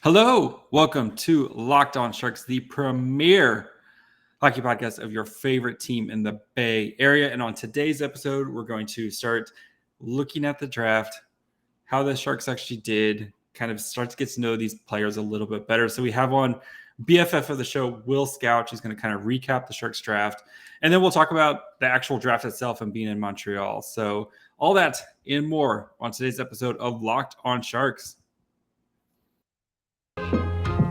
Hello, welcome to Locked On Sharks, the premier hockey podcast of your favorite team in the Bay Area. And on today's episode, we're going to start looking at the draft, how the Sharks actually did, kind of start to get to know these players a little bit better. So we have on BFF of the show, Will Scouch. He's going to kind of recap the Sharks draft. And then we'll talk about the actual draft itself and being in Montreal. So all that and more on today's episode of Locked On Sharks.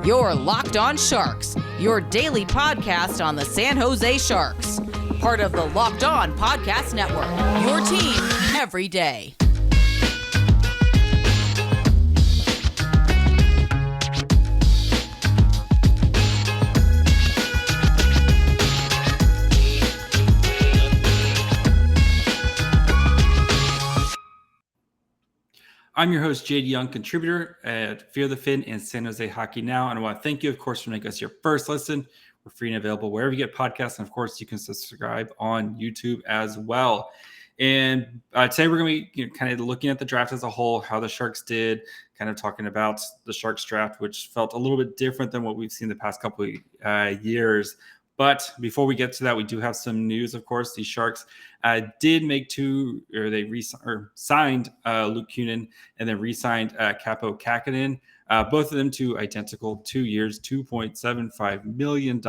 You're Locked On Sharks, your daily podcast on the San Jose Sharks. Part of the Locked On Podcast Network, your team every day. I'm your host, JD Young, contributor at Fear the Fin and San Jose Hockey Now. And I want to thank you, of course, for making us your first listen. We're free and available wherever you get podcasts. And, of course, you can subscribe on YouTube as well. And today we're going to be kind of looking at the draft as a whole, how the Sharks did, kind of talking about the Sharks draft, which felt a little bit different than what we've seen the past couple of years. But before we get to that, we do have some news, of course. The Sharks did make signed Luke Kunin and then re-signed Kaapo Kahkonen, both of them to identical 2 years, $2.75 million.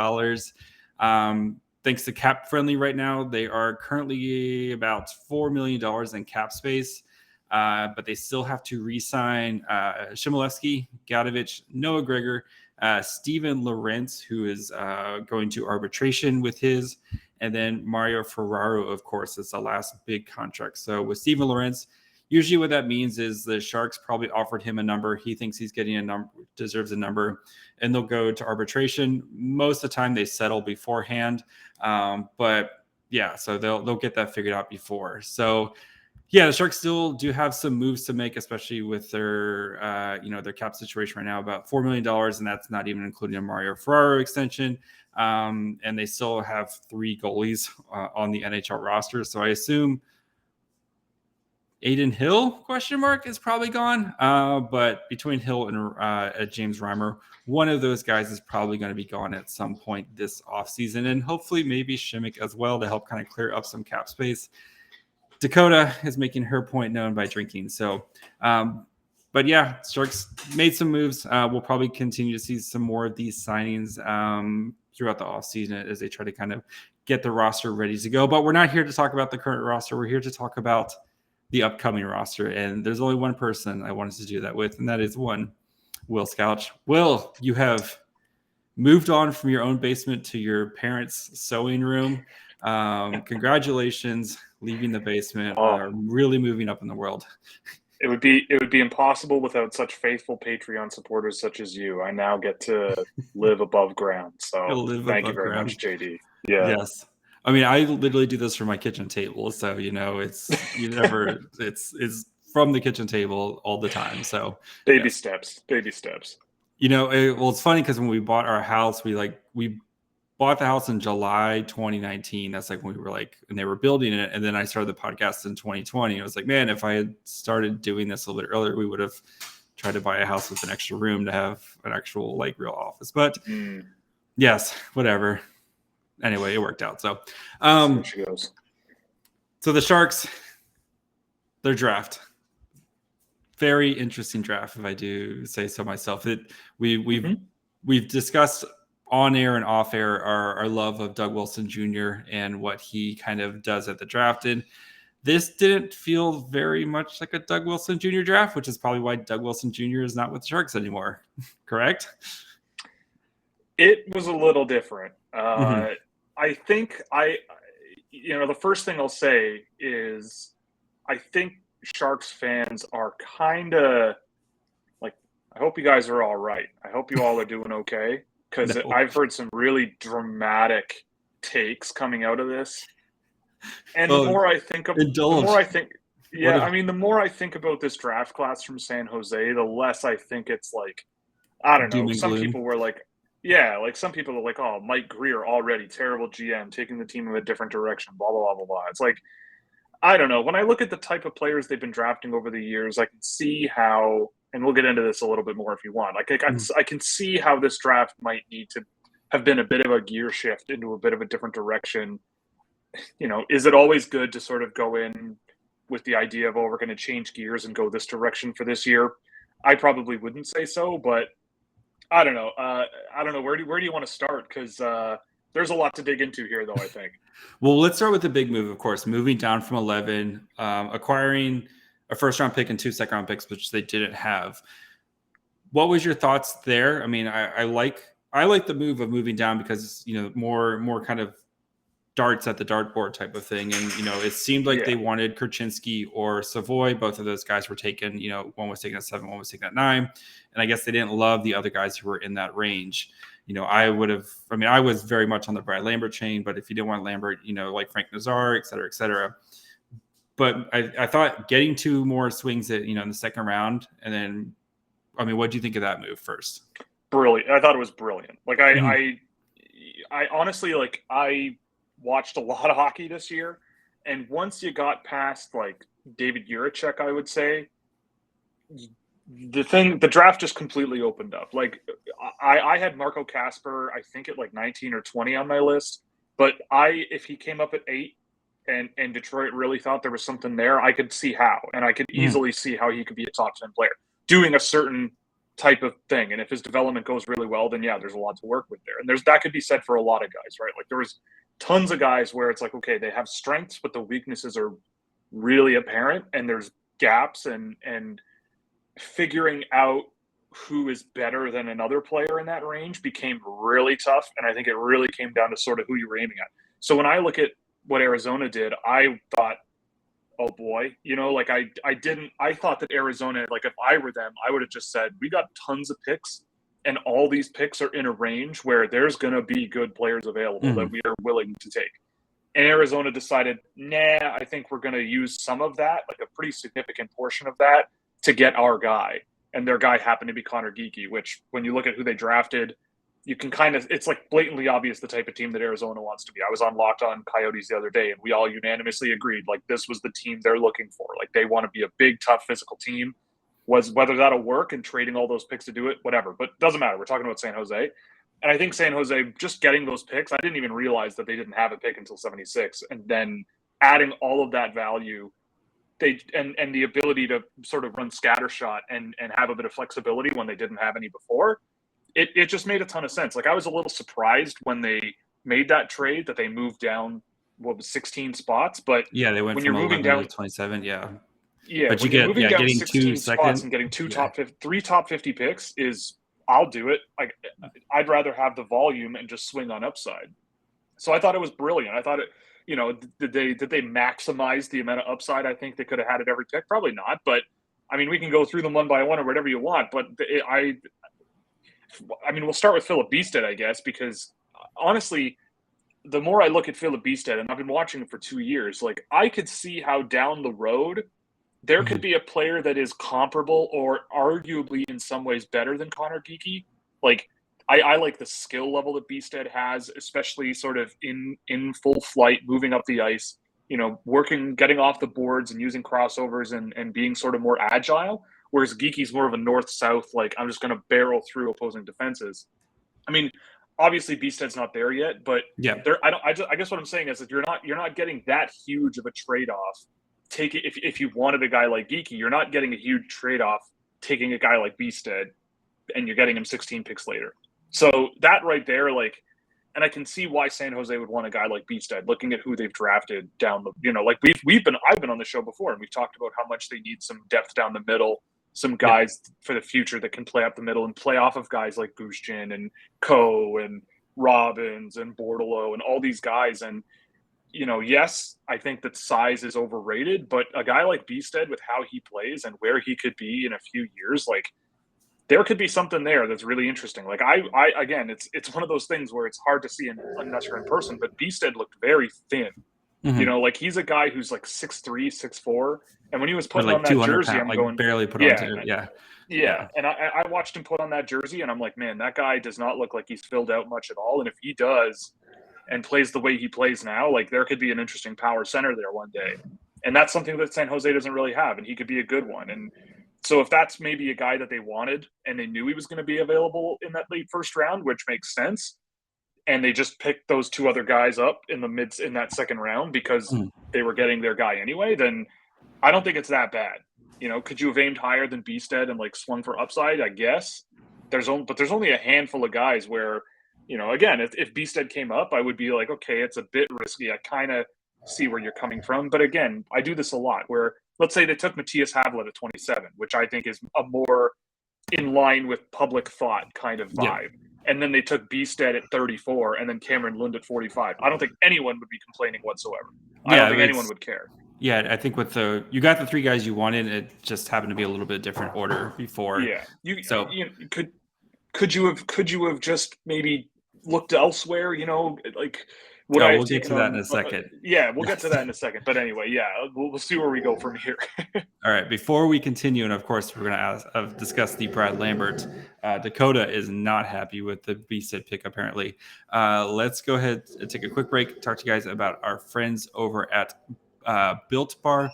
Thanks to Cap Friendly right now, they are currently about $4 million in cap space, but they still have to re-sign Shimoleski, Gadovich, Noah Gregor, Steven Lorentz, who is going to arbitration with his, and then Mario Ferraro, of course, is the last big contract. So with Steven Lorentz, usually what that means is the Sharks probably offered him a number. He thinks he's getting a number, deserves a number, and they'll go to arbitration. Most of the time they settle beforehand. But yeah, so they'll get that figured out before. So yeah, the Sharks still do have some moves to make, especially with their their cap situation right now, about $4 million, and that's not even including a Mario Ferraro extension. And they still have 3 goalies on the NHL roster. So I assume Aiden Hill, is probably gone. But between Hill and James Reimer, one of those guys is probably going to be gone at some point this offseason. And hopefully maybe Shimmick as well to help kind of clear up some cap space. Dakota is making her point known by drinking. So, but yeah, Sharks made some moves. We'll probably continue to see some more of these signings throughout the offseason as they try to kind of get the roster ready to go. But we're not here to talk about the current roster. We're here to talk about the upcoming roster. And there's only one person I wanted to do that with, and that is one Will Scouch. Will, you have moved on from your own basement to your parents' sewing room. Congratulations, leaving the basement. Really moving up in the world. It would be impossible without such faithful Patreon supporters such as you. I now get to live above ground. So thank you very much, JD. Yeah. Yes. I mean, I literally do this from my kitchen table. So, it's from the kitchen table all the time. So baby steps. It's funny because when we bought our house, we bought the house in July 2019. That's like when we were and they were building it. And then I started the podcast in 2020. I was like, man, if I had started doing this a little bit earlier, we would have tried to buy a house with an extra room to have an actual real office. But yes, whatever. Anyway, it worked out. So, there she goes. So the Sharks, their draft, very interesting draft, if I do say so myself. We've discussed on air and off air our love of Doug Wilson Jr. and what he kind of does at the draft. And this didn't feel very much like a Doug Wilson Jr. draft, which is probably why Doug Wilson Jr. is not with the Sharks anymore. Correct? It was a little different. I think the first thing I'll say is I think Sharks fans are kind of I hope you guys are all right. I hope you all are doing okay. Because I've heard some really dramatic takes coming out of this, and the more I think about this draft class from San Jose, the less I think it's I don't know. Some people were some people are oh, Mike Greer already terrible GM, taking the team in a different direction, blah blah blah blah blah. It's I don't know. When I look at the type of players they've been drafting over the years, I can see how and we'll get into this a little bit more if you want. Like I can see how this draft might need to have been a bit of a gear shift into a bit of a different direction. Is it always good to sort of go in with the idea of, we're going to change gears and go this direction for this year? I probably wouldn't say so, but I don't know. Where do you want to start? Because there's a lot to dig into here, though, I think. Well, let's start with the big move, of course, moving down from 11, acquiring a first-round pick and 2 second-round picks, which they didn't have. What was your thoughts there? I mean, I like the move of moving down because, more kind of darts at the dartboard type of thing. And, it seemed like they wanted Kurchinski or Savoy. Both of those guys were taken, one was taken at 7, one was taken at 9. And I guess they didn't love the other guys who were in that range. I was very much on the Brad Lambert chain, but if you didn't want Lambert, like Frank Nazar, et cetera, et cetera. But I thought getting 2 more swings at, in the second round. And then, what do you think of that move first? Brilliant. I thought it was brilliant. Like I honestly, like, I watched a lot of hockey this year. And once you got past like David Jiricek, I would say the draft just completely opened up. Like I had Marco Kasper, I think at like 19 or 20 on my list, but if he came up at 8 and Detroit really thought there was something there, I could see how, and I could easily see how he could be a top 10 player doing a certain type of thing. And if his development goes really well, then there's a lot to work with there. And that could be said for a lot of guys, right? Like there was tons of guys where it's like, okay, they have strengths, but the weaknesses are really apparent, and there's gaps, and figuring out who is better than another player in that range became really tough. And I think it really came down to sort of who you were aiming at. So when I look at what Arizona did, I thought, oh boy, I thought that Arizona, like if I were them, I would have just said, we got tons of picks, and all these picks are in a range where there's going to be good players available that we are willing to take. And Arizona decided, nah, I think we're going to use some of that, like a pretty significant portion of that, to get our guy. And their guy happened to be Connor Geekie, which when you look at who they drafted, you can it's like blatantly obvious the type of team that Arizona wants to be. I was on Locked On Coyotes the other day, and we all unanimously agreed, like, this was the team they're looking for. Like, they want to be a big, tough, physical team. Whether that'll work and trading all those picks to do it, whatever. But it doesn't matter. We're talking about San Jose. And I think San Jose, just getting those picks, I didn't even realize that they didn't have a pick until 76. And then adding all of that value, and the ability to sort of run scattershot and have a bit of flexibility when they didn't have any before, it just made a ton of sense. Like, I was a little surprised when they made that trade that they moved down 16 spots, but they went when from you're moving down to 27, but you get moving down getting 16 2 spots seconds and getting 3 top 50 picks is, I'll do it. I'd rather have the volume and just swing on upside. So I thought it was brilliant. I thought it, did they maximize the amount of upside? I think they could have had at every pick. Probably not, but I mean, we can go through them one by one or whatever you want. But we'll start with Filip Bystedt, I guess, because honestly, the more I look at Filip Bystedt, and I've been watching him for 2 years, like, I could see how down the road there could be a player that is comparable or arguably in some ways better than Connor Geekie. Like, I like the skill level that Bystedt has, especially sort of in full flight, moving up the ice, working, getting off the boards and using crossovers and being sort of more agile. Whereas Geekie's more of a north-south, like, I'm just going to barrel through opposing defenses. I mean, obviously Bystedt's not there yet, but I guess what I'm saying is that you're not getting that huge of a trade-off. Take it if you wanted a guy like Geekie, you're not getting a huge trade-off taking a guy like Bystedt, and you're getting him 16 picks later. So that right there, like, and I can see why San Jose would want a guy like Bystedt, looking at who they've drafted down the, like I've been on the show before, and we've talked about how much they need some depth down the middle, some guys for the future that can play up the middle and play off of guys like Gushchin and Ko and Robbins and Bordelot and all these guys. And yes, I think that size is overrated, but a guy like Bystedt, with how he plays and where he could be in a few years, like, there could be something there that's really interesting. Like, I again, it's one of those things where it's hard to see unless you're in person, but Bystedt looked very thin. Like, he's a guy who's like 6'3", 6'4", and when he was putting on that jersey, I'm going barely put on. Yeah. And I watched him put on that jersey, and I'm like, man, that guy does not look like he's filled out much at all. And if he does, and plays the way he plays now, like, there could be an interesting power center there one day. And that's something that San Jose doesn't really have, and he could be a good one. And So if that's maybe a guy that they wanted and they knew he was going to be available in that late first round, which makes sense, and they just picked those two other guys up in that second round because they were getting their guy anyway, then I don't think it's that bad. Could you have aimed higher than Bystedt and like swung for upside? I guess there's only a handful of guys where, again, if Bystedt came up, I would be like, okay, it's a bit risky. I kind of see where you're coming from. But again, I do this a lot where let's say they took Mattias Havild at 27, which I think is a more in line with public thought kind of vibe. Yeah. And then they took Bystedt at 34 and then Cameron Lund at 45. I don't think anyone would be complaining whatsoever. I don't think anyone would care. Yeah, I think you got the three guys you wanted. It just happened to be a little bit different order before. Yeah, could you have just maybe looked elsewhere? Like we'll get to that in a second. Yeah, we'll get to that in a second. But anyway, yeah, we'll see where we go from here. All right, before we continue, and of course we're going to discuss the Brad Lambert. Dakota is not happy with the Bystedt pick apparently. Let's go ahead and take a quick break. Talk to you guys about our friends over at Built Bar.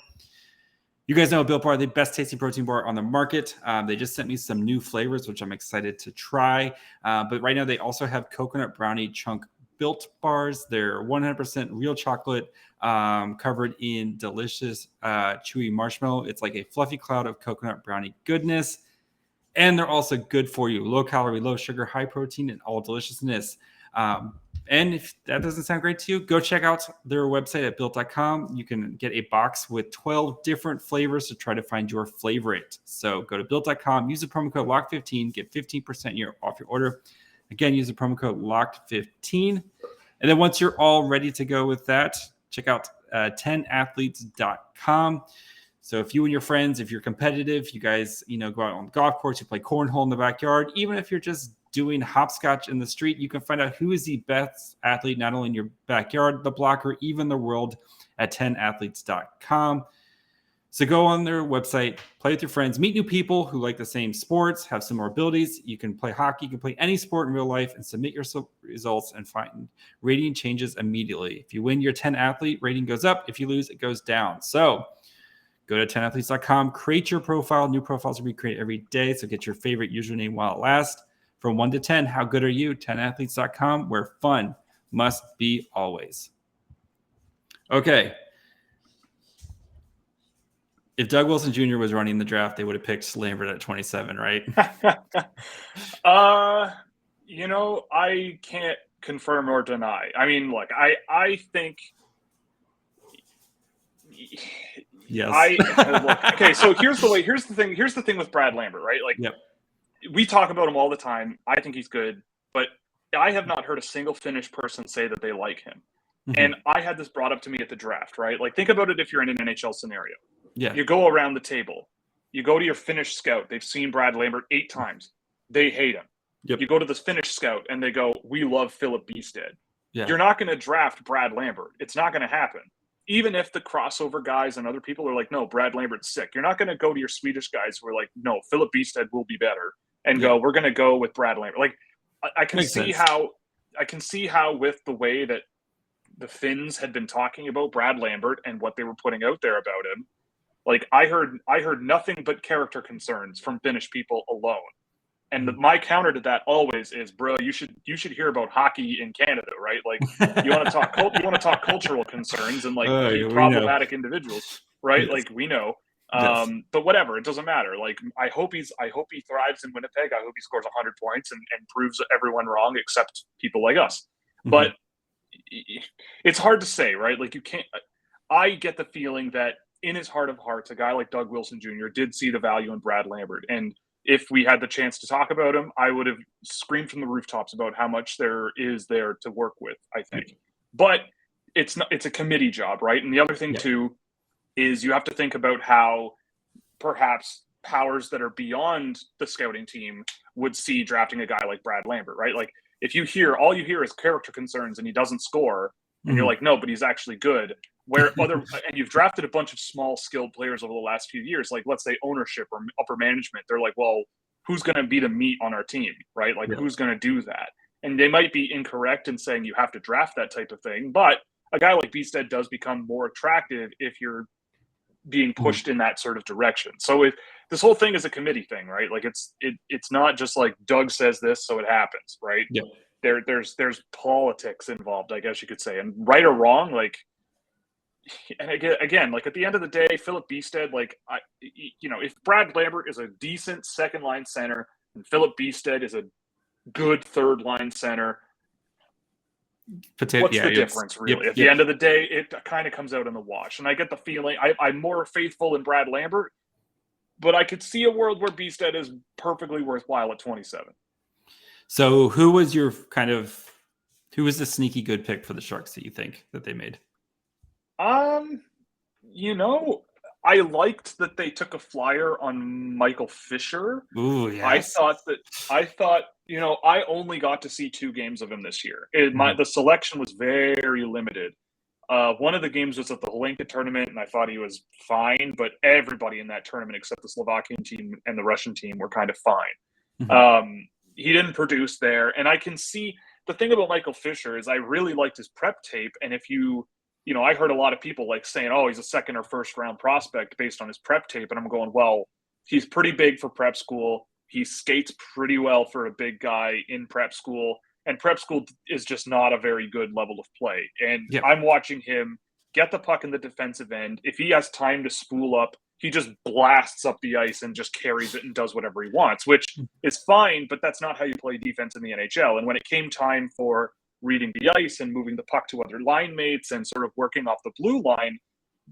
You guys know Built Bar, the best tasting protein bar on the market. They just sent me some new flavors, which I'm excited to try. But right now they also have coconut brownie chunk Built Bars. They're 100% real chocolate, covered in delicious chewy marshmallow. It's like a fluffy cloud of coconut brownie goodness. And they're also good for you. Low calorie, low sugar, high protein, and all deliciousness. And if that doesn't sound great to you, go check out their website at built.com. You can get a box with 12 different flavors to try to find your favorite. So go to built.com, use the promo code LOCK15, get 15% off your order. Again, use the promo code LOCKed15. And then once you're all ready to go with that, check out 10athletes.com. So if you and your friends, if you're competitive, you guys, go out on the golf course, you play cornhole in the backyard, even if you're just doing hopscotch in the street, you can find out who is the best athlete, not only in your backyard, the block, or even the world at 10athletes.com. So go on their website, play with your friends, meet new people who like the same sports, have similar abilities. You can play hockey, you can play any sport in real life and submit your results and find rating changes immediately. If you win, your 10 athlete rating goes up. If you lose, it goes down. So go to 10athletes.com, create your profile. New profiles will be created every day. So get your favorite username while it lasts. From 1 to 10, how good are you? 10athletes.com, where fun must be always. Okay. If Doug Wilson Jr. was running the draft, they would have picked Lambert at 27, right? I can't confirm or deny. I mean, look, I think. Yes. Okay, so here's the thing with Brad Lambert, right? Like, yep. We talk about him all the time. I think he's good, but I have not heard a single Finnish person say that they like him. Mm-hmm. And I had this brought up to me at the draft, right? Like, think about it if you're in an NHL scenario. Yeah. You go around the table. You go to your Finnish scout. They've seen Brad Lambert 8 times. They hate him. Yep. You go to the Finnish scout, and they go, we love Filip Bystedt. Yeah. You're not going to draft Brad Lambert. It's not going to happen. Even if the crossover guys and other people are like, no, Brad Lambert's sick. You're not going to go to your Swedish guys who are like, no, Filip Bystedt will be better. And go, we're going to go with Brad Lambert. Like, I can see how with the way that the Finns had been talking about Brad Lambert and what they were putting out there about him. Like, I heard nothing but character concerns from Finnish people alone. And my counter to that always is, bro, you should hear about hockey in Canada, right? Like, you want to talk cultural concerns and like problematic individuals, right? Yes. Like, we know. Yes. But whatever, it doesn't matter. Like, I hope he thrives in Winnipeg. I hope he scores 100 points and proves everyone wrong except people like us. Mm-hmm. But it's hard to say, right? Like, you can't. I get the feeling that in his heart of hearts, a guy like Doug Wilson Jr. did see the value in Brad Lambert, and if we had the chance to talk about him, I would have screamed from the rooftops about how much there is there to work with. I think, but it's a committee job, right? And the other thing too is you have to think about how perhaps powers that are beyond the scouting team would see drafting a guy like Brad Lambert, right? Like, if all you hear is character concerns and he doesn't score, and you're like, no, but he's actually good. And you've drafted a bunch of small skilled players over the last few years, like let's say ownership or upper management. They're like, well, who's going to be the meat on our team, right? Like, who's going to do that? And they might be incorrect in saying you have to draft that type of thing, but a guy like Bystedt does become more attractive if you're being pushed in that sort of direction. So this whole thing is a committee thing, right? Like it's not just like Doug says this, so it happens, right? Yeah. There's politics involved, I guess you could say, and right or wrong, like, and again, like at the end of the day, Filip Bystedt, like if Brad Lambert is a decent second line center and Filip Bystedt is a good third line center, what's the difference, really? At the end of the day, it kind of comes out in the wash. And I get the feeling I'm more faithful in Brad Lambert, but I could see a world where Bystedt is perfectly worthwhile at 27. So who was the sneaky good pick for the Sharks that you think that they made? I liked that they took a flyer on Michael Fisher. Ooh, yes. I thought, I only got to see 2 games of him this year. The selection was very limited. One of the games was at the Holinka tournament, and I thought he was fine, but everybody in that tournament except the Slovakian team and the Russian team were kind of fine. Mm-hmm. He didn't produce there, and I can see the thing about Michael Fisher is I really liked his prep tape, and if I heard a lot of people like saying, oh, he's a second or first round prospect based on his prep tape. And I'm going, well, he's pretty big for prep school. He skates pretty well for a big guy in prep school. And prep school is just not a very good level of play. And I'm watching him get the puck in the defensive end. If he has time to spool up, he just blasts up the ice and just carries it and does whatever he wants, which is fine, but that's not how you play defense in the NHL. And when it came time for reading the ice and moving the puck to other line mates and sort of working off the blue line,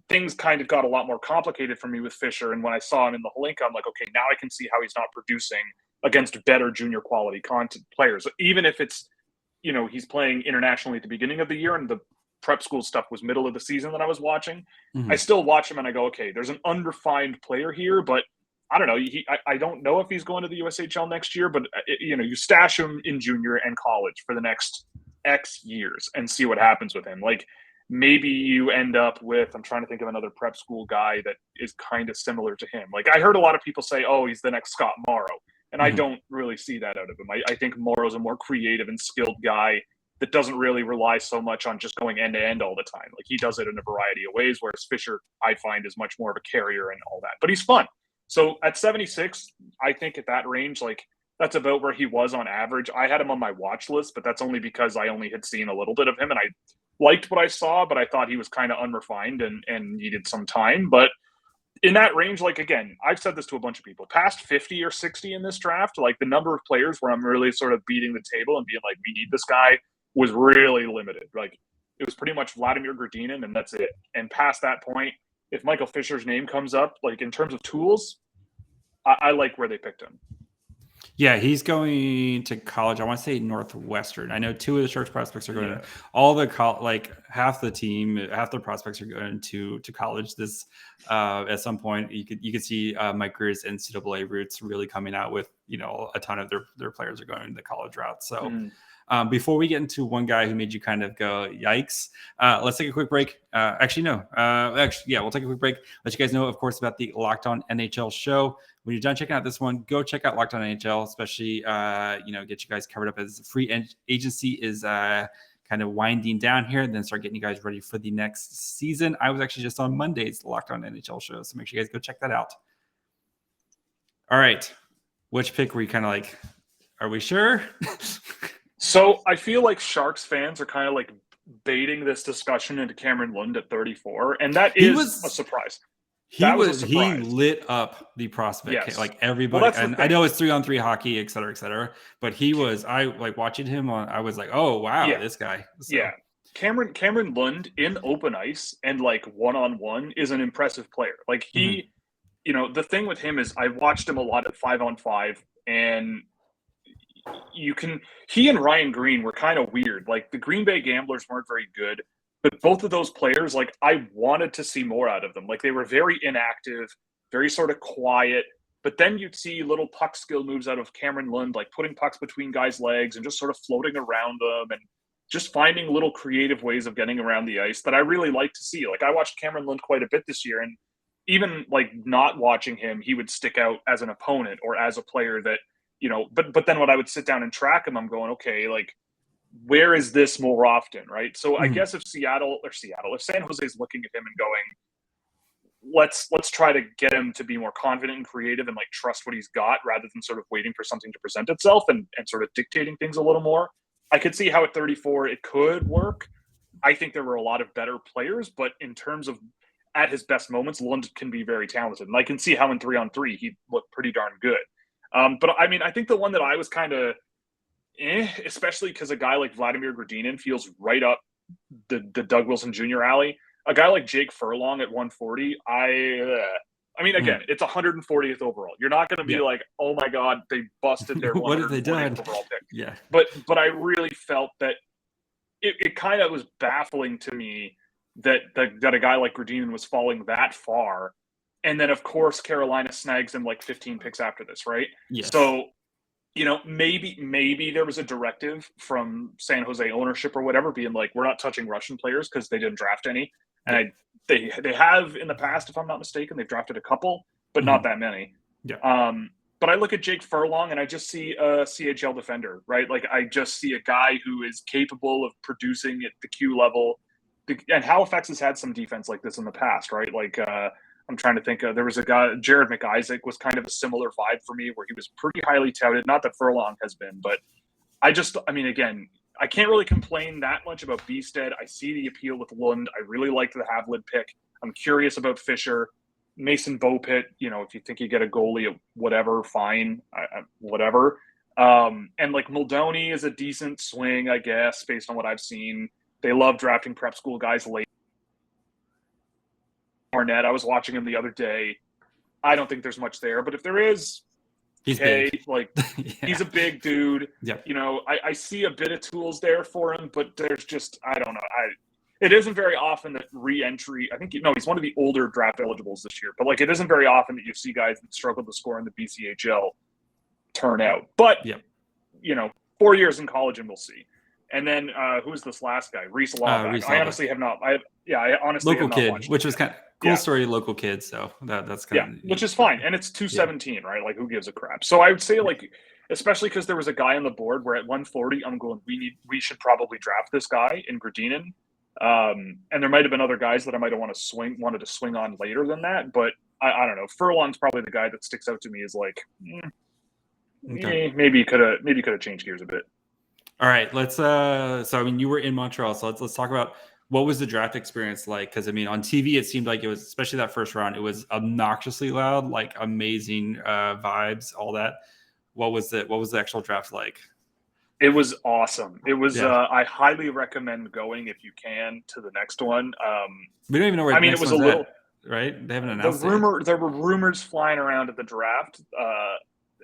things kind of got a lot more complicated for me with Fisher. And when I saw him in the Holinka, I'm like, okay, now I can see how he's not producing against better junior quality content players. Even if it's, he's playing internationally at the beginning of the year and the prep school stuff was middle of the season that I was watching, I still watch him and I go, okay, there's an unrefined player here, but I don't know. I don't know if he's going to the USHL next year, but you stash him in junior and college for the next X years and see what happens with him. Like maybe you end up with, I'm trying to think of another prep school guy that is kind of similar to him. Like I heard a lot of people say, oh, he's the next Scott Morrow. And I don't really see that out of him. I think Morrow's a more creative and skilled guy that doesn't really rely so much on just going end to end all the time. Like he does it in a variety of ways, whereas Fisher, I find, is much more of a carrier and all that, but he's fun. So at 76, I think at that range, like that's about where he was on average. I had him on my watch list, but that's only because I only had seen a little bit of him and I liked what I saw, but I thought he was kind of unrefined and needed some time. But in that range, like, again, I've said this to a bunch of people, past 50 or 60 in this draft, like the number of players where I'm really sort of beating the table and being like, we need this guy was really limited. Like it was pretty much Vladimir Gradinin and that's it. And past that point, if Michael Fisher's name comes up, like in terms of tools, I like where they picked him. Yeah, he's going to college. I want to say Northwestern. I know 2 of the Sharks prospects are going to all the half the team, half the prospects are going to college. This at some point you could see Mike Greer's NCAA roots really coming out with a ton of their players are going the college route. So. Before we get into one guy who made you kind of go, yikes, let's take a quick break. We'll take a quick break. Let you guys know, of course, about the Locked On NHL show. When you're done checking out this one, go check out Locked On NHL, especially, get you guys covered up as free agency is kind of winding down here, and then start getting you guys ready for the next season. I was actually just on Monday's Locked On NHL show, so make sure you guys go check that out. All right. Which pick were you kind of like, are we sure? So I feel like Sharks fans are kind of like baiting this discussion into Cameron Lund at 34, and that is a surprise. He lit up the prospect, like everybody. Well, and I know it's 3-on-3 hockey, et cetera, but he was. I like watching him on. I was like, oh wow, this guy. So. Yeah, Cameron Lund in open ice and like one-on-one is an impressive player. Like he, the thing with him is I watched him a lot at 5-on-5, and he and Ryan Green were kind of weird. Like the Green Bay Gamblers weren't very good, but both of those players, like I wanted to see more out of them. Like they were very inactive, very sort of quiet, but then you'd see little puck skill moves out of Cameron Lund, like putting pucks between guys' legs and just sort of floating around them and just finding little creative ways of getting around the ice that I really like to see. Like I watched Cameron Lund quite a bit this year, and even like not watching him, he would stick out as an opponent or as a player that, but then when I would sit down and track him, I'm going, okay, like, where is this more often, right? So I guess if San Jose is looking at him and going, let's try to get him to be more confident and creative and like trust what he's got rather than sort of waiting for something to present itself and sort of dictating things a little more. I could see how at 34 it could work. I think there were a lot of better players, but in terms of at his best moments, Lund can be very talented. And I can see how in 3-on-3 he looked pretty darn good. But I mean, I think the one that I was kind of especially because a guy like Vladimir Gradinin feels right up the Doug Wilson Jr. alley. A guy like Jake Furlong at 140, I mean, again, it's 140th overall. You're not going to be like, oh my God, they busted their what have they done? Overall pick. Yeah. But I really felt that it kind of was baffling to me that a guy like Gradinin was falling that far. And then, of course, Carolina snags him like 15 picks after this, right? Yes. So, you know, maybe there was a directive from San Jose ownership or whatever being like, we're not touching Russian players because they didn't draft any. And they have in the past, if I'm not mistaken, they've drafted a couple, but not that many. Yeah. But I look at Jake Furlong and I just see a CHL defender, right? Like I just see a guy who is capable of producing at the Q level. And Halifax has had some defense like this in the past, right? Like I'm trying to think. There was a guy, Jared McIsaac was kind of a similar vibe for me where he was pretty highly touted. Not that Furlong has been, but I mean, again, I can't really complain that much about Bystedt. I see the appeal with Lund. I really liked the Havild pick. I'm curious about Fisher. Mason Beaupit, you know, if you think you get a goalie at whatever, fine, whatever. And like Muldowney is a decent swing, I guess, based on what I've seen. They love drafting prep school guys late. Arnett, I was watching him the other day. I don't think there's much there, but if there is, he's big. Like he's a big dude. Yep. You know, I see a bit of tools there for him, but there's just, I don't know. It isn't very often that re-entry, I think, he's one of the older draft eligibles this year, but like it isn't very often that you see guys that struggle to score in the BCHL turn out. But, you know, 4 years in college and we'll see. And then who's this last guy? Reese Laubach. I honestly have not. I honestly local have not kid, watched which was kind of cool story. Local kid, so that's kind of which is fine. And it's 217, right? Like who gives a crap? So I would say like, especially because there was a guy on the board where at 140, I'm going, we should probably draft this guy in Gradinin. And there might have been other guys that I might have wanted to swing on later than that, but I don't know. Furlong's probably the guy that sticks out to me as like, maybe could have changed gears a bit. All right, let's. So I mean, you were in Montreal, so let's talk about what was the draft experience like? Because I mean, on TV, it seemed like it was, especially that first round, it was obnoxiously loud, like amazing vibes, all that. What was the actual draft like? It was awesome. It was. I highly recommend going if you can to the next one. We don't even know where. It was a little at, right. They haven't announced there were rumors flying around at the draft.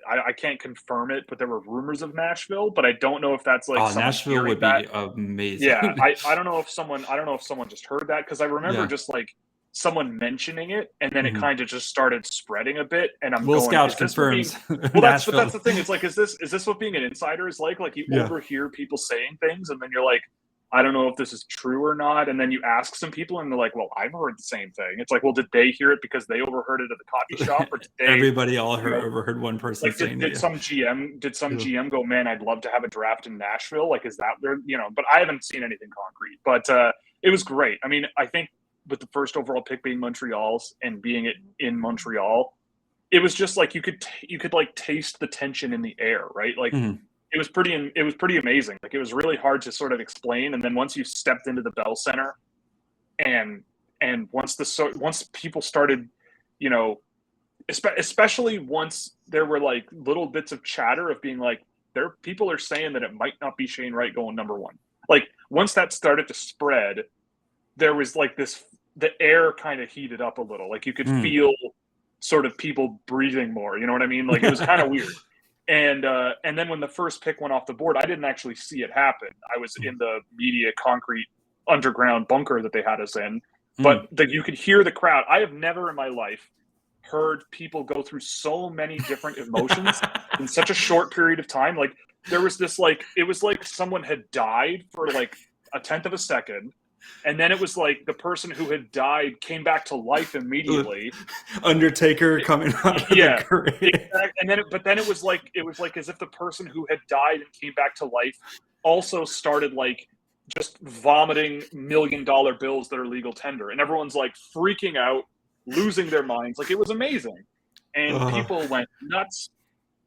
I can't confirm it, but there were rumors of Nashville, but I don't know if that's like Nashville would be amazing. Yeah, I don't know if someone just heard that because I remember just like someone mentioning it, and then it kind of just started spreading a bit. And I'm going, Scouch confirms. That's the thing. It's like, is this what being an insider is like? Like you overhear people saying things, and then you're like, I don't know if this is true or not. And then you ask some people and they're like, well, I've heard the same thing. It's like, well, did they hear it because they overheard it at the coffee shop? Or did they, everybody overheard one person like, saying did some GM go, man, I'd love to have a draft in Nashville? Like, is that there? But I haven't seen anything concrete. But it was great. I mean, I think with the first overall pick being Montreal's and being it in Montreal, it was just like you could like taste the tension in the air, right? Like it was pretty amazing. Like it was really hard to sort of explain. And then once you stepped into the Bell Center, and once people started, especially once there were like little bits of chatter of being like, people are saying that it might not be Shane Wright going number one. Like once that started to spread, there was like the air kind of heated up a little. Like you could feel sort of people breathing more. You know what I mean? Like it was kind of weird. And then when the first pick went off the board, I didn't actually see it happen. I was in the media concrete underground bunker that they had us in, but you could hear the crowd. I have never in my life heard people go through so many different emotions in such a short period of time. Like there was this, like, it was like someone had died for like a tenth of a second. And then it was like the person who had died came back to life immediately. Undertaker coming out of the grave. Exactly. And then it was like as if the person who had died and came back to life also started like just vomiting $1 million bills that are legal tender. And everyone's like freaking out. losing their minds. Like, it was amazing. And people went nuts.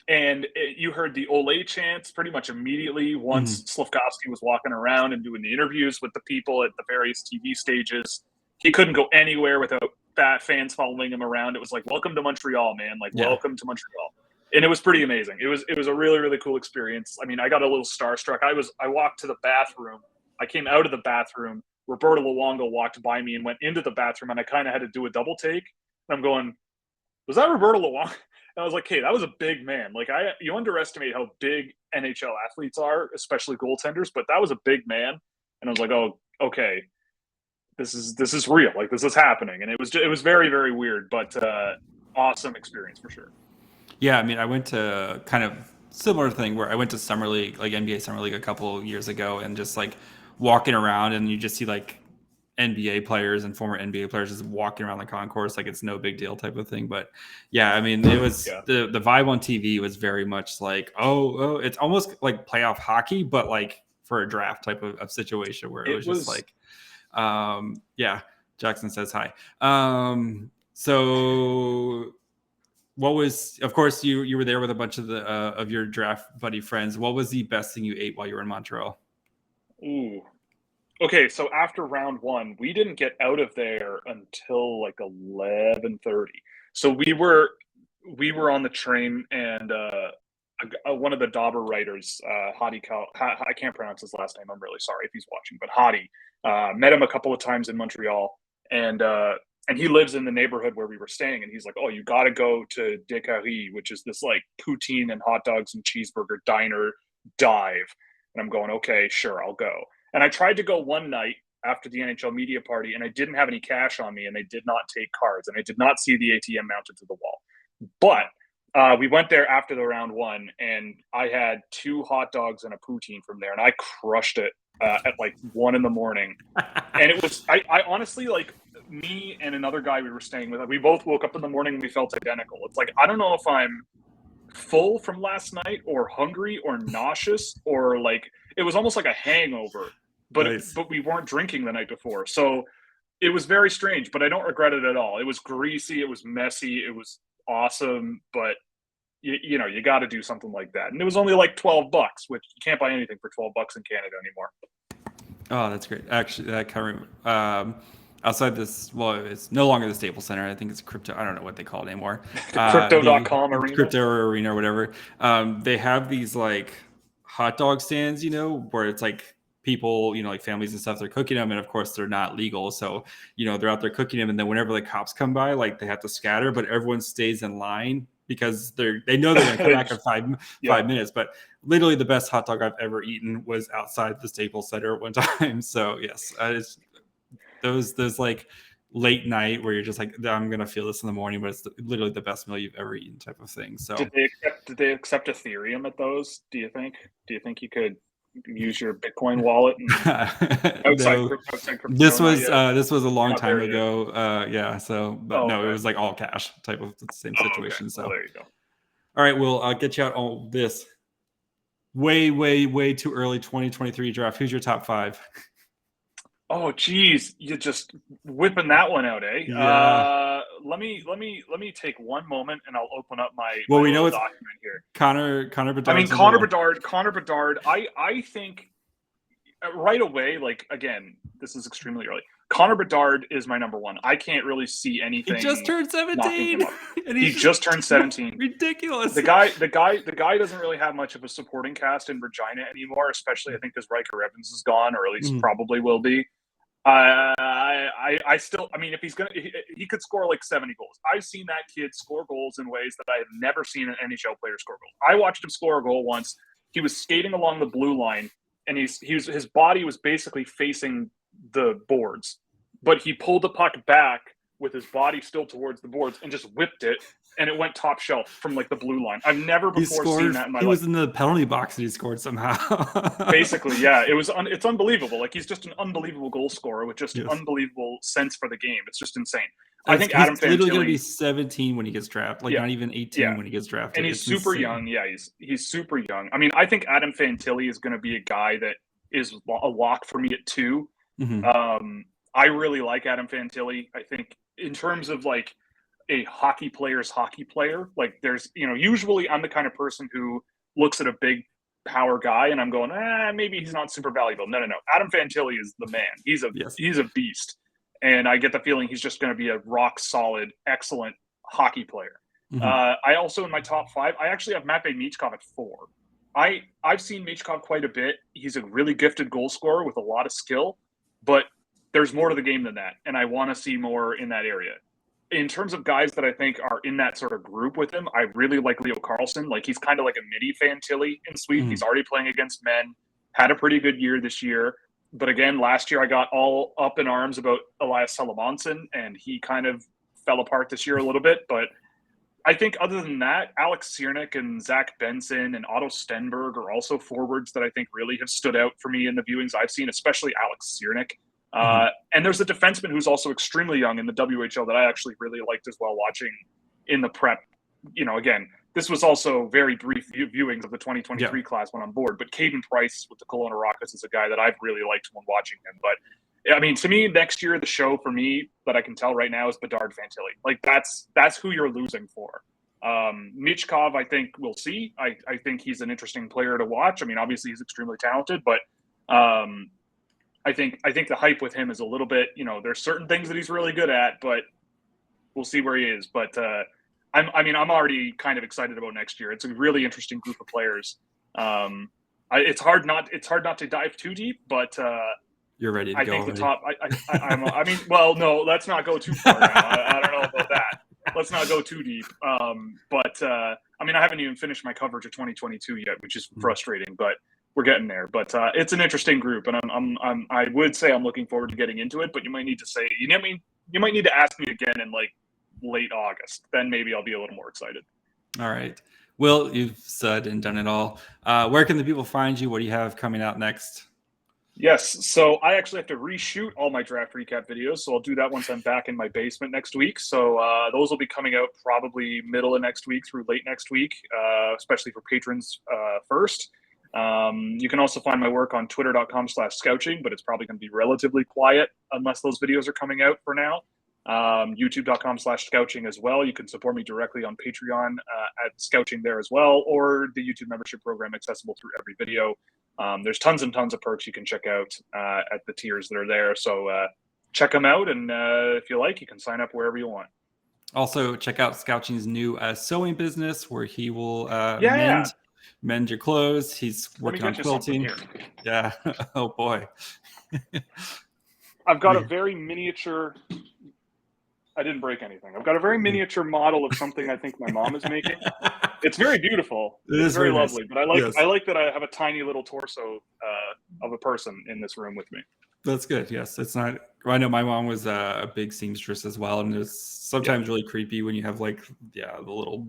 And you heard the Ole chants pretty much immediately once Slafkovsky was walking around and doing the interviews with the people at the various TV stages. He couldn't go anywhere without fans following him around. It was like, welcome to Montreal, man. Like, welcome to Montreal. And it was pretty amazing. It was a really, really cool experience. I mean, I got a little starstruck. I walked to the bathroom. I came out of the bathroom. Roberto Luongo walked by me and went into the bathroom, and I kind of had to do a double take. And I'm going, was that Roberto Luongo? And I was like, hey, that was a big man. Like, you underestimate how big NHL athletes are, especially goaltenders, but that was a big man. And I was like, oh, okay, this is real. Like, this is happening. And it was very, very weird, but awesome experience for sure. Yeah, I mean, I went to kind of similar thing where I went to Summer League, like NBA Summer League a couple of years ago, and just like walking around and you just see like NBA players and former NBA players just walking around the concourse like it's no big deal type of thing. But yeah, I mean, it was the vibe on TV was very much like, oh, it's almost like playoff hockey, but like for a draft type of situation where it was just like, yeah, Jackson says hi. So what was, of course, you were there with a bunch of of your draft buddy friends. What was the best thing you ate while you were in Montreal? Ooh. Okay, so after round one, we didn't get out of there until like 11:30. So we were on the train, and one of the Dauber writers, Hadi, I can't pronounce his last name. I'm really sorry if he's watching, but Hadi, met him a couple of times in Montreal, and he lives in the neighborhood where we were staying, and he's like, oh, you got to go to Descaries, which is this like poutine and hot dogs and cheeseburger diner dive. And I'm going, okay, sure, I'll go. And I tried to go one night after the NHL media party, and I didn't have any cash on me, and they did not take cards, and I did not see the ATM mounted to the wall. But we went there after the round one, and I had 2 hot dogs and a poutine from there, and I crushed it at like 1 a.m. And it was, I honestly, like, me and another guy we were staying with, we both woke up in the morning and we felt identical. It's like, I don't know if I'm full from last night or hungry or nauseous, or like, it was almost like a hangover. But Nice. but we weren't drinking the night before. So it was very strange, but I don't regret it at all. It was greasy. It was messy. It was awesome. But, you know, you got to do something like that. And it was only like $12, which you can't buy anything for $12 in Canada anymore. Oh, that's great. Actually, that kind of outside this, well, it's no longer the Staples Center. I think it's Crypto. I don't know what they call it anymore. Crypto.com arena. Crypto arena or whatever. They have these like hot dog stands, you know, where it's like people, you know, like families and stuff, they're cooking them, and of course they're not legal, so you know they're out there cooking them, and then whenever the cops come by, like they have to scatter, but everyone stays in line because they know they're gonna come back in five minutes. But literally the best hot dog I've ever eaten was outside the Staples Center at one time. So yes, it's those like late night where you're just like, I'm gonna feel this in the morning, but it's literally the best meal you've ever eaten type of thing. So did they accept Ethereum at those? Do you think you could use your Bitcoin wallet? This was a long time ago. It was like all cash type of same situation. Okay. So well, there you go. All right, I'll get you out on this way too early 2023 draft. Who's your top 5? Oh geez, you're just whipping that one out, eh? Yeah. Let me take one moment and I'll open up my we know it's document here. Connor Bedard. I mean, Connor Bedard. I think right away, like, again, this is extremely early. Connor Bedard is my number 1. I can't really see anything. He just turned 17. And he just turned 17. Ridiculous. The guy doesn't really have much of a supporting cast in Regina anymore, especially I think because Riker Evans is gone, or at least probably will be. I still, I mean, if he's he could score like 70 goals. I've seen that kid score goals in ways that I have never seen an NHL player score goals. I watched him score a goal once. He was skating along the blue line, and his body was basically facing the boards, but he pulled the puck back with his body still towards the boards and just whipped it, and it went top shelf from like the blue line. I've never before seen that in my life. He was in the penalty box and he scored somehow. Basically, yeah. It's unbelievable. Like, he's just an unbelievable goal scorer with just unbelievable sense for the game. It's just insane. I think Adam Fantilli, he's literally going to be 17 when he gets drafted, like not even 18 when he gets drafted. And he's super young. Yeah, he's super young. I mean, I think Adam Fantilli is going to be a guy that is a lock for me at 2. I really like Adam Fantilli. I think in terms of like a hockey player's hockey player, like there's, usually I'm the kind of person who looks at a big power guy and I'm going, maybe he's not super valuable. No. Adam Fantilli is the man. He's a beast. And I get the feeling he's just going to be a rock solid, excellent hockey player. I also, in my top 5, I actually have Matvei Michkov at 4. I've seen Michkov quite a bit. He's a really gifted goal scorer with a lot of skill, but there's more to the game than that. And I want to see more in that area. In terms of guys that I think are in that sort of group with him, I really like Leo Carlsson. Like, he's kind of like a mini Fantilli in Sweden. He's already playing against men, had a pretty good year this year. But again, last year I got all up in arms about Elias Salamonson, and he kind of fell apart this year a little bit. But I think other than that, Alex Ciernik and Zach Benson and Otto Stenberg are also forwards that I think really have stood out for me in the viewings I've seen, especially Alex Ciernik. And there's a defenseman who's also extremely young in the WHL that I actually really liked as well watching in the prep. Again, this was also very brief viewings of the 2023 class when on board, but Caden Price with the Kelowna Rockets is a guy that I've really liked when watching him. But I mean, to me, next year, the show for me that I can tell right now is Bedard Fantilli. Like, that's who you're losing for. Michkov, I think we'll see. I think he's an interesting player to watch. I mean, obviously he's extremely talented, but I think the hype with him is a little bit, there's certain things that he's really good at, but we'll see where he is. But I'm already kind of excited about next year. It's a really interesting group of players. It's hard not to dive too deep, but you're ready to go. I think the top. Well, no, let's not go too far now. I don't know about that. Let's not go too deep. But I haven't even finished my coverage of 2022 yet, which is frustrating, but we're getting there. But it's an interesting group, and I would say I'm looking forward to getting into it. But you might need to say, you might need to ask me again in like late August. Then maybe I'll be a little more excited. All right. Will, you've said and done it all. Where can the people find you? What do you have coming out next? Yes, so I actually have to reshoot all my draft recap videos, so I'll do that once I'm back in my basement next week. So those will be coming out probably middle of next week through late next week, especially for patrons first. You can also find my work on twitter.com/scouching, but it's probably going to be relatively quiet unless those videos are coming out for now. youtube.com/scouching as well. You can support me directly on Patreon at Scouching there as well, or the YouTube membership program accessible through every video. There's tons and tons of perks you can check out at the tiers that are there. So check them out, and if you like, you can sign up wherever you want. Also, check out Scouching's new sewing business, where he will mend your clothes. He's working on quilting. Yeah. Oh boy. I've got a very miniature. I didn't break anything. I've got a very miniature model of something I think my mom is making. It's very beautiful. It's very lovely. Nice. But I like that I have a tiny little torso of a person in this room with me. That's good. Yes, it's not. I know my mom was a big seamstress as well, and it's sometimes really creepy when you have the little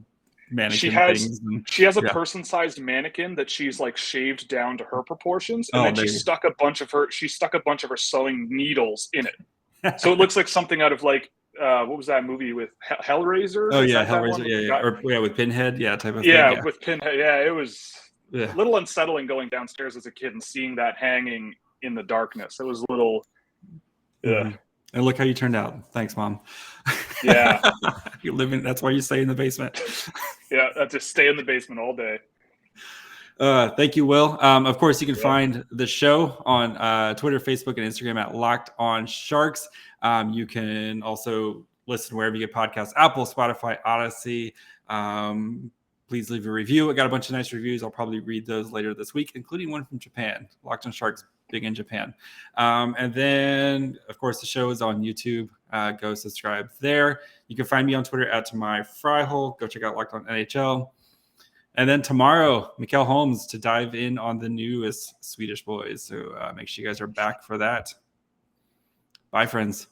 mannequin things. She has a person-sized mannequin that she's like shaved down to her proportions, and then she stuck a bunch of her sewing needles in it. So it looks like something out of like. What was that movie with Hellraiser? Oh yeah, Hellraiser. Yeah, with Pinhead, type of thing. Yeah, with Pinhead. Yeah, it was a little unsettling going downstairs as a kid and seeing that hanging in the darkness. It was a little. And look how you turned out. Thanks, Mom. Yeah, you live in. That's why you stay in the basement. Yeah, I just stay in the basement all day. Thank you, Will. Of course, you can find the show on Twitter, Facebook, and Instagram at Locked On Sharks. You can also listen wherever you get podcasts, Apple, Spotify, Odyssey. Please leave a review. I got a bunch of nice reviews. I'll probably read those later this week, including one from Japan. Locked On Sharks, big in Japan. And then, of course, the show is on YouTube. Go subscribe there. You can find me on Twitter at TomaiFryhole. Go check out Locked On NHL. And then tomorrow, Mikael Holmes to dive in on the newest Swedish boys. So make sure you guys are back for that. Bye, friends.